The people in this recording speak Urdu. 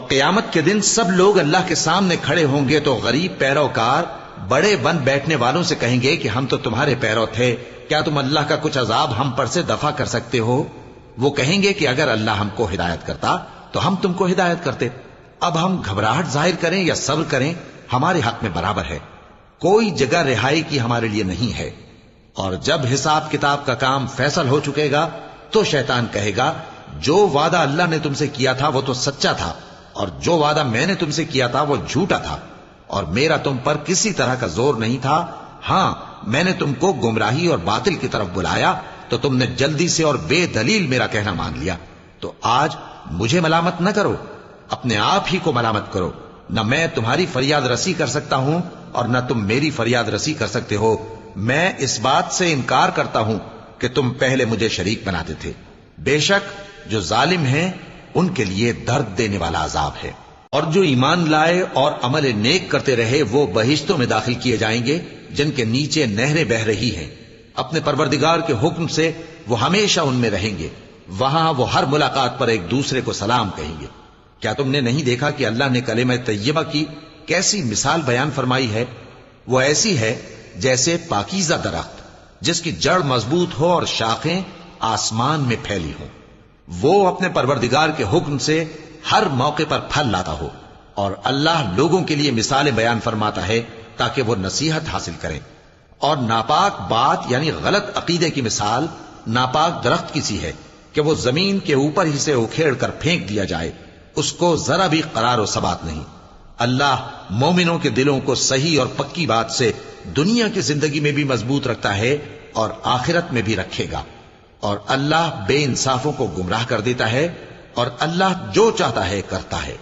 قیامت کے دن سب لوگ اللہ کے سامنے کھڑے ہوں گے تو غریب پیروکار بڑے بن بیٹھنے والوں سے کہیں گے کہ ہم تو تمہارے پیرو تھے، کیا تم اللہ کا کچھ عذاب ہم پر سے دفع کر سکتے ہو؟ وہ کہیں گے کہ اگر اللہ ہم کو ہدایت کرتا تو ہم تم کو ہدایت کرتے۔ اب ہم گھبراہٹ ظاہر کریں یا صبر کریں ہمارے حق میں برابر ہے، کوئی جگہ رہائی کی ہمارے لیے نہیں ہے۔ اور جب حساب کتاب کا کام فیصل ہو چکے گا تو شیطان کہے گا جو وعدہ اللہ نے تم سے کیا تھا وہ تو سچا تھا، اور جو وعدہ میں نے تم سے کیا تھا وہ جھوٹا تھا، اور میرا تم پر کسی طرح کا زور نہیں تھا۔ ہاں، میں نے تم کو گمراہی اور باطل کی طرف بلایا تو تم نے جلدی سے اور بے دلیل میرا کہنا مان لیا۔ تو آج مجھے ملامت نہ کرو، اپنے آپ ہی کو ملامت کرو۔ نہ میں تمہاری فریاد رسی کر سکتا ہوں اور نہ تم میری فریاد رسی کر سکتے ہو۔ میں اس بات سے انکار کرتا ہوں کہ تم پہلے مجھے شریک بناتے تھے۔ بے شک جو ظالم ہیں ان کے لیے درد دینے والا عذاب ہے۔ اور جو ایمان لائے اور عمل نیک کرتے رہے وہ بہشتوں میں داخل کیے جائیں گے جن کے نیچے نہریں بہ رہی ہیں۔ اپنے پروردگار کے حکم سے وہ ہمیشہ ان میں رہیں گے، وہاں وہ ہر ملاقات پر ایک دوسرے کو سلام کہیں گے۔ کیا تم نے نہیں دیکھا کہ اللہ نے کلمہ طیبہ کی کیسی مثال بیان فرمائی ہے؟ وہ ایسی ہے جیسے پاکیزہ درخت جس کی جڑ مضبوط ہو اور شاخیں آسمان میں پھیلی ہوں۔ وہ اپنے پروردگار کے حکم سے ہر موقع پر پھل لاتا ہو، اور اللہ لوگوں کے لیے مثالیں بیان فرماتا ہے تاکہ وہ نصیحت حاصل کریں۔ اور ناپاک بات یعنی غلط عقیدے کی مثال ناپاک درخت کی سی ہے کہ وہ زمین کے اوپر ہی سے اکھیڑ کر پھینک دیا جائے، اس کو ذرا بھی قرار و ثبات نہیں۔ اللہ مومنوں کے دلوں کو صحیح اور پکی بات سے دنیا کی زندگی میں بھی مضبوط رکھتا ہے اور آخرت میں بھی رکھے گا۔ اور اللہ بے انصافوں کو گمراہ کر دیتا ہے، اور اللہ جو چاہتا ہے کرتا ہے۔